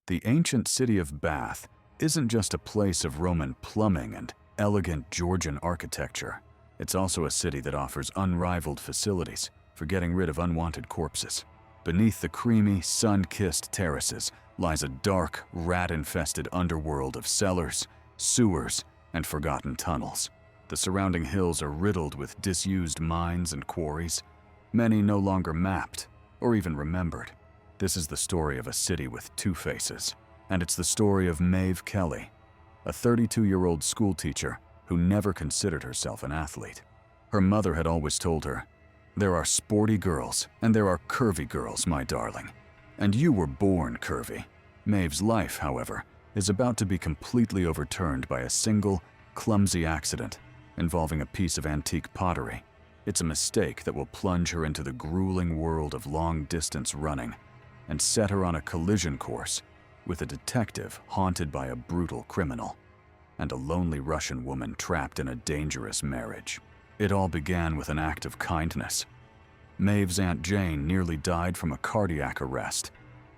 The ancient city of Bath isn't just a place of Roman plumbing and elegant Georgian architecture. It's also a city that offers unrivaled facilities for getting rid of unwanted corpses. Beneath the creamy, sun-kissed terraces lies a dark, rat-infested underworld of cellars, sewers, and forgotten tunnels. The surrounding hills are riddled with disused mines and quarries, many no longer mapped or even remembered. This is the story of a city with two faces, and it's the story of Maeve Kelly, a 32-year-old schoolteacher who never considered herself an athlete. Her mother had always told her, "There are sporty girls and there are curvy girls, my darling. And you were born curvy." Maeve's life, however, is about to be completely overturned by a single, clumsy accident involving a piece of antique pottery. It's a mistake that will plunge her into the grueling world of long-distance running and set her on a collision course with a detective haunted by a brutal criminal and a lonely Russian woman trapped in a dangerous marriage. It all began with an act of kindness. Maeve's Aunt Jane nearly died from a cardiac arrest,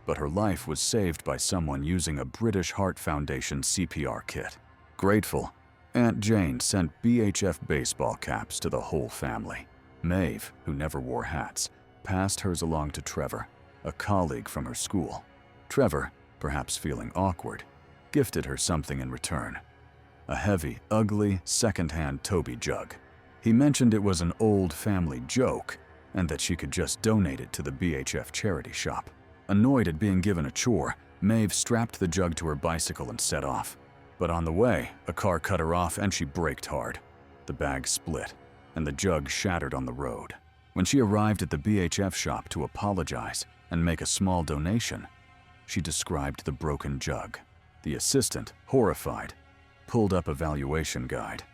but her life was saved by someone using a British Heart Foundation CPR kit. Grateful, Aunt Jane sent BHF baseball caps to the whole family. Maeve, who never wore hats, passed hers along to Trevor, a colleague from her school. Trevor, perhaps feeling awkward, gifted her something in return: a heavy, ugly, second-hand Toby jug. He mentioned it was an old family joke and that she could just donate it to the BHF charity shop. Annoyed at being given a chore, Maeve strapped the jug to her bicycle and set off. But on the way, a car cut her off and she braked hard. The bag split, and the jug shattered on the road. When she arrived at the BHF shop to apologize and make a small donation, she described the broken jug. The assistant, horrified, pulled up a valuation guide.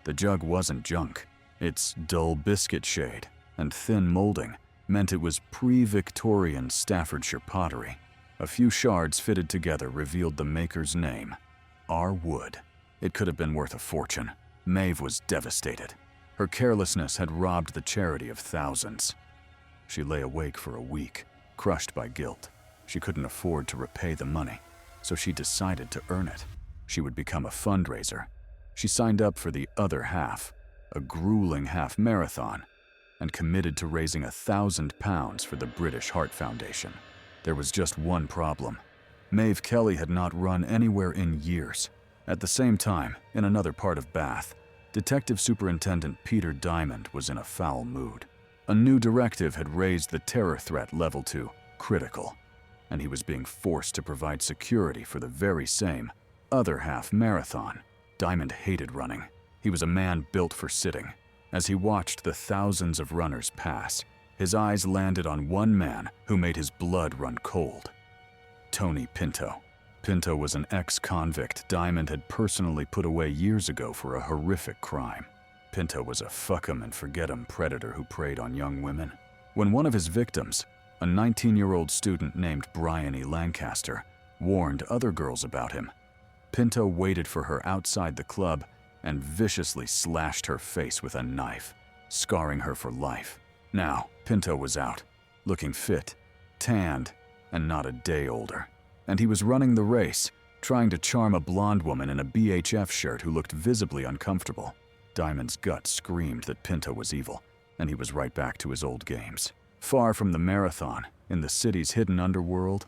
The jug wasn't junk. Its dull biscuit shade and thin molding meant it was pre-Victorian Staffordshire pottery. A few shards fitted together revealed the maker's name: R. Wood. It could have been worth a fortune. Maeve was devastated. Her carelessness had robbed the charity of thousands. She lay awake for a week, crushed by guilt. She couldn't afford to repay the money, so she decided to earn it. She would become a fundraiser. She signed up for the other half, a grueling half marathon, and committed to raising £1,000 for the British Heart Foundation. There was just one problem. Maeve Kelly had not run anywhere in years. At the same time, in another part of Bath, Detective Superintendent Peter Diamond was in a foul mood. A new directive had raised the terror threat level to critical, and he was being forced to provide security for the very same other half marathon. Diamond hated running. He was a man built for sitting. As he watched the thousands of runners pass, his eyes landed on one man who made his blood run cold: Tony Pinto. Pinto was an ex-convict Diamond had personally put away years ago for a horrific crime. Pinto was a fuck-em-and-forget-em predator who preyed on young women. When one of his victims, a 19-year-old student named Bryony Lancaster, warned other girls about him, Pinto waited for her outside the club and viciously slashed her face with a knife, scarring her for life. Now, Pinto was out, looking fit, tanned, and not a day older. And he was running the race, trying to charm a blonde woman in a BHF shirt who looked visibly uncomfortable. Diamond's gut screamed that Pinto was evil, and he was right back to his old games. Far from the marathon, in the city's hidden underworld,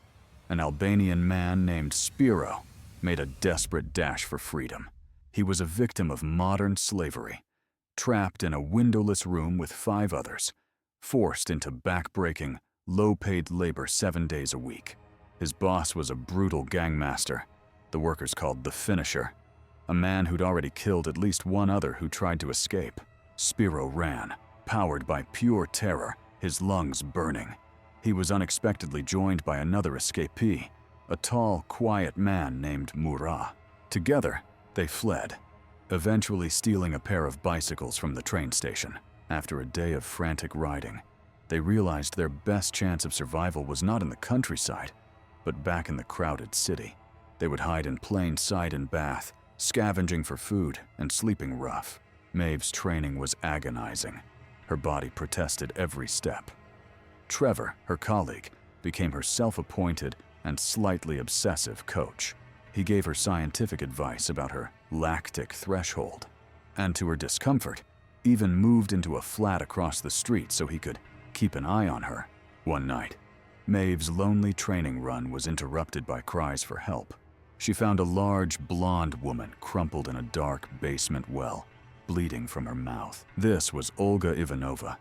an Albanian man named Spiro made a desperate dash for freedom. He was a victim of modern slavery, trapped in a windowless room with 5 others, forced into back-breaking, low-paid labor 7 days a week. His boss was a brutal gangmaster, the workers called the Finisher, a man who'd already killed at least one other who tried to escape. Spiro ran, powered by pure terror, his lungs burning. He was unexpectedly joined by another escapee, a tall, quiet man named Murat. Together, they fled, eventually stealing a pair of bicycles from the train station. After a day of frantic riding, they realized their best chance of survival was not in the countryside, but back in the crowded city. They would hide in plain sight in Bath, scavenging for food and sleeping rough. Maeve's training was agonizing. Her body protested every step. Trevor, her colleague, became her self-appointed and slightly obsessive coach. He gave her scientific advice about her lactic threshold, and to her discomfort, even moved into a flat across the street so he could keep an eye on her. One night, Maeve's lonely training run was interrupted by cries for help. She found a large, blonde woman crumpled in a dark basement well, bleeding from her mouth. This was Olga Ivanova.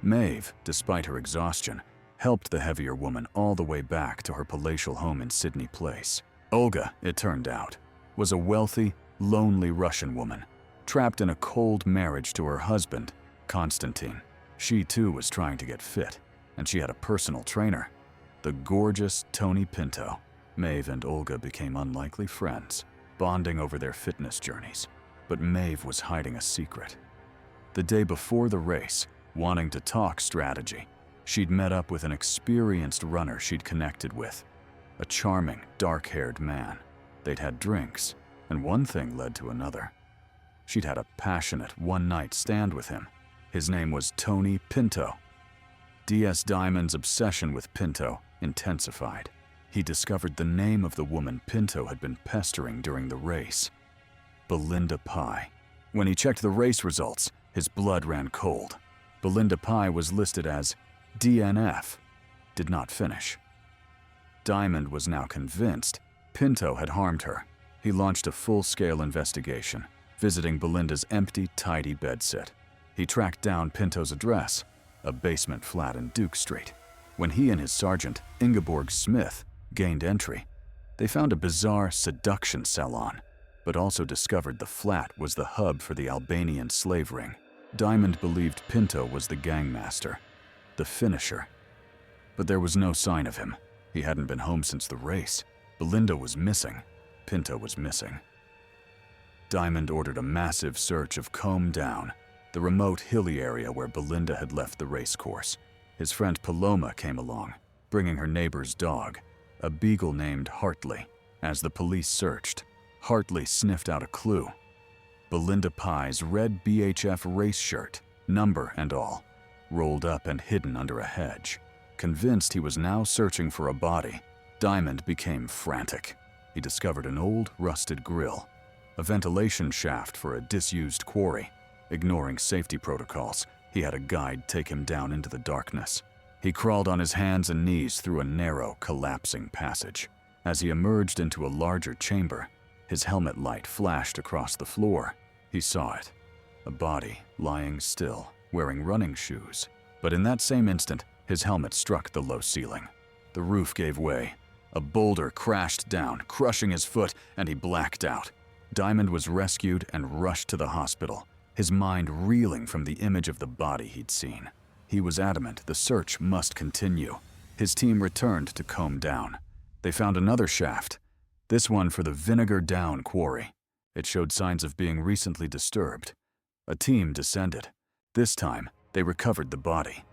Maeve, despite her exhaustion, helped the heavier woman all the way back to her palatial home in Sydney Place. Olga, it turned out, was a wealthy, lonely Russian woman, trapped in a cold marriage to her husband, Konstantin. She too was trying to get fit, and she had a personal trainer, the gorgeous Tony Pinto. Maeve and Olga became unlikely friends, bonding over their fitness journeys. But Maeve was hiding a secret. The day before the race, wanting to talk strategy, she'd met up with an experienced runner she'd connected with, a charming, dark-haired man. They'd had drinks, and one thing led to another. She'd had a passionate one-night stand with him. His name was Tony Pinto. DS Diamond's obsession with Pinto intensified. He discovered the name of the woman Pinto had been pestering during the race: Belinda Pye. When he checked the race results, his blood ran cold. Belinda Pye was listed as DNF, did not finish. Diamond was now convinced Pinto had harmed her. He launched a full-scale investigation, visiting Belinda's empty, tidy bedsit. He tracked down Pinto's address, a basement flat in Duke Street. When he and his sergeant, Ingeborg Smith, gained entry, they found a bizarre seduction salon, but also discovered the flat was the hub for the Albanian slave ring. Diamond believed Pinto was the gangmaster, the finisher. But there was no sign of him. He hadn't been home since the race. Belinda was missing. Pinto was missing. Diamond ordered a massive search of Combe Down, the remote hilly area where Belinda had left the race course. His friend Paloma came along, bringing her neighbor's dog, a beagle named Hartley. As the police searched, Hartley sniffed out a clue: Belinda Pye's red BHF race shirt, number and all, rolled up and hidden under a hedge. Convinced he was now searching for a body, Diamond became frantic. He discovered an old, rusted grill, a ventilation shaft for a disused quarry. Ignoring safety protocols, he had a guide take him down into the darkness. He crawled on his hands and knees through a narrow, collapsing passage. As he emerged into a larger chamber, his helmet light flashed across the floor. He saw it, a body lying still, wearing running shoes. But in that same instant, his helmet struck the low ceiling. The roof gave way. A boulder crashed down, crushing his foot, and he blacked out. Diamond was rescued and rushed to the hospital, his mind reeling from the image of the body he'd seen. He was adamant the search must continue. His team returned to Combe Down. They found another shaft, this one for the Vinegar Down quarry. It showed signs of being recently disturbed. A team descended. This time, they recovered the body.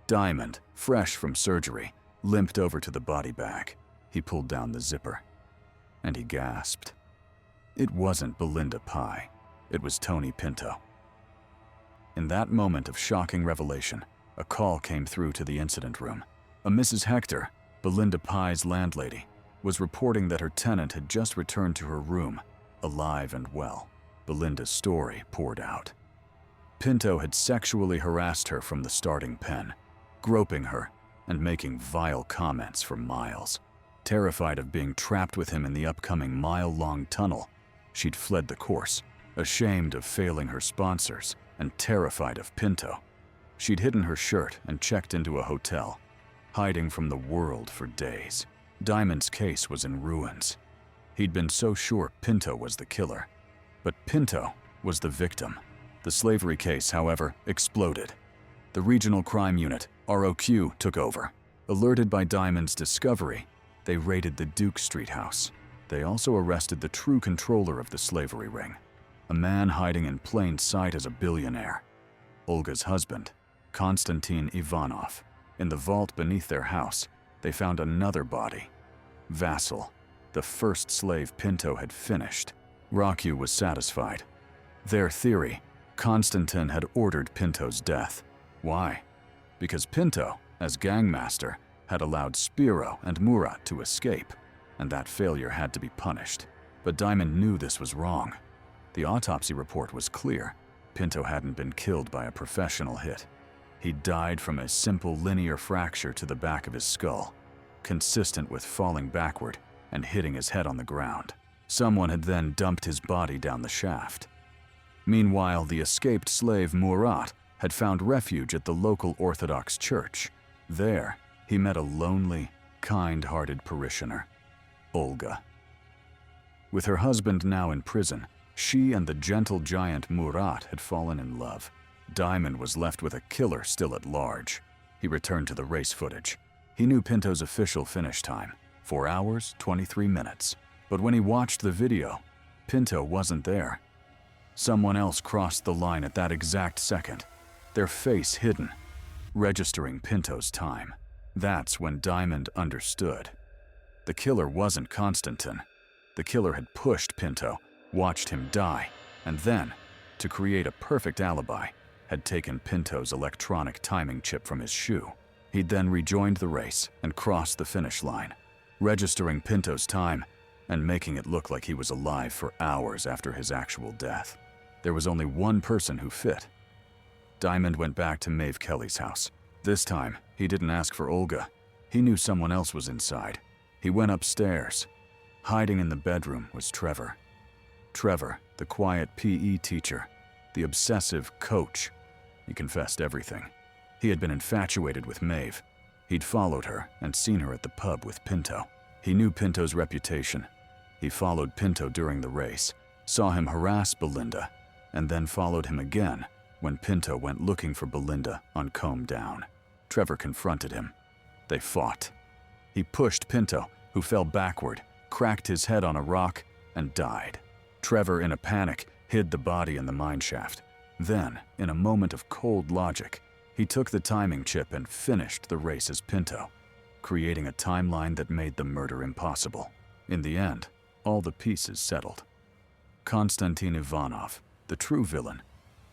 Diamond, fresh from surgery, limped over to the body bag. He pulled down the zipper, and he gasped. It wasn't Belinda Pye. It was Tony Pinto. In that moment of shocking revelation, a call came through to the incident room. A Mrs. Hector, Belinda Pye's landlady, was reporting that her tenant had just returned to her room, alive and well. Belinda's story poured out. Pinto had sexually harassed her from the starting pen, groping her and making vile comments for miles. Terrified of being trapped with him in the upcoming mile-long tunnel, she'd fled the course, ashamed of failing her sponsors and terrified of Pinto. She'd hidden her shirt and checked into a hotel, hiding from the world for days. Diamond's case was in ruins. He'd been so sure Pinto was the killer, but Pinto was the victim. The slavery case, however, exploded. The Regional Crime Unit, ROQ, took over. Alerted by Diamond's discovery, they raided the Duke Street house. They also arrested the true controller of the slavery ring, a man hiding in plain sight as a billionaire, Olga's husband, Konstantin Ivanov. In the vault beneath their house, they found another body, Vassal, the first slave Pinto had finished. ROQ was satisfied. Their theory: Konstantin had ordered Pinto's death. Why? Because Pinto, as gangmaster, had allowed Spiro and Murat to escape, and that failure had to be punished. But Diamond knew this was wrong. The autopsy report was clear. Pinto hadn't been killed by a professional hit. He died from a simple linear fracture to the back of his skull, consistent with falling backward and hitting his head on the ground. Someone had then dumped his body down the shaft. Meanwhile, the escaped slave Murat had found refuge at the local Orthodox church. There, he met a lonely, kind-hearted parishioner, Olga. With her husband now in prison, she and the gentle giant Murat had fallen in love. Diamond was left with a killer still at large. He returned to the race footage. He knew Pinto's official finish time, 4 hours, 23 minutes. But when he watched the video, Pinto wasn't there. Someone else crossed the line at that exact second, their face hidden, registering Pinto's time. That's when Diamond understood. The killer wasn't Constantine. The killer had pushed Pinto, watched him die, and then, to create a perfect alibi, had taken Pinto's electronic timing chip from his shoe. He'd then rejoined the race and crossed the finish line, registering Pinto's time and making it look like he was alive for hours after his actual death. There was only one person who fit. Diamond went back to Maeve Kelly's house. This time, he didn't ask for Olga. He knew someone else was inside. He went upstairs. Hiding in the bedroom was Trevor. Trevor, the quiet PE teacher, the obsessive coach. He confessed everything. He had been infatuated with Maeve. He'd followed her and seen her at the pub with Pinto. He knew Pinto's reputation. He followed Pinto during the race, saw him harass Belinda, and then followed him again when Pinto went looking for Belinda on Comb Down. Trevor confronted him. They fought. He pushed Pinto, who fell backward, cracked his head on a rock, and died. Trevor, in a panic, hid the body in the mineshaft. Then, in a moment of cold logic, he took the timing chip and finished the race as Pinto, creating a timeline that made the murder impossible. In the end, all the pieces settled. Konstantin Ivanov, the true villain,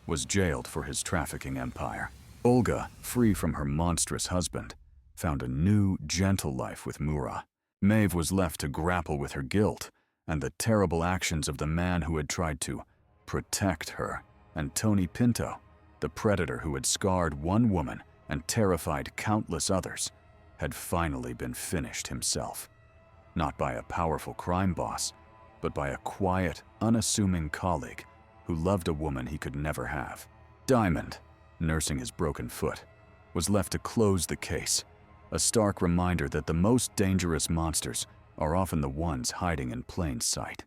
was jailed for his trafficking empire. Olga, free from her monstrous husband, found a new, gentle life with Murat. Maeve was left to grapple with her guilt and the terrible actions of the man who had tried to protect her. And Tony Pinto, the predator who had scarred one woman and terrified countless others, had finally been finished himself. Not by a powerful crime boss, but by a quiet, unassuming colleague who loved a woman he could never have. Diamond, nursing his broken foot, was left to close the case, a stark reminder that the most dangerous monsters are often the ones hiding in plain sight.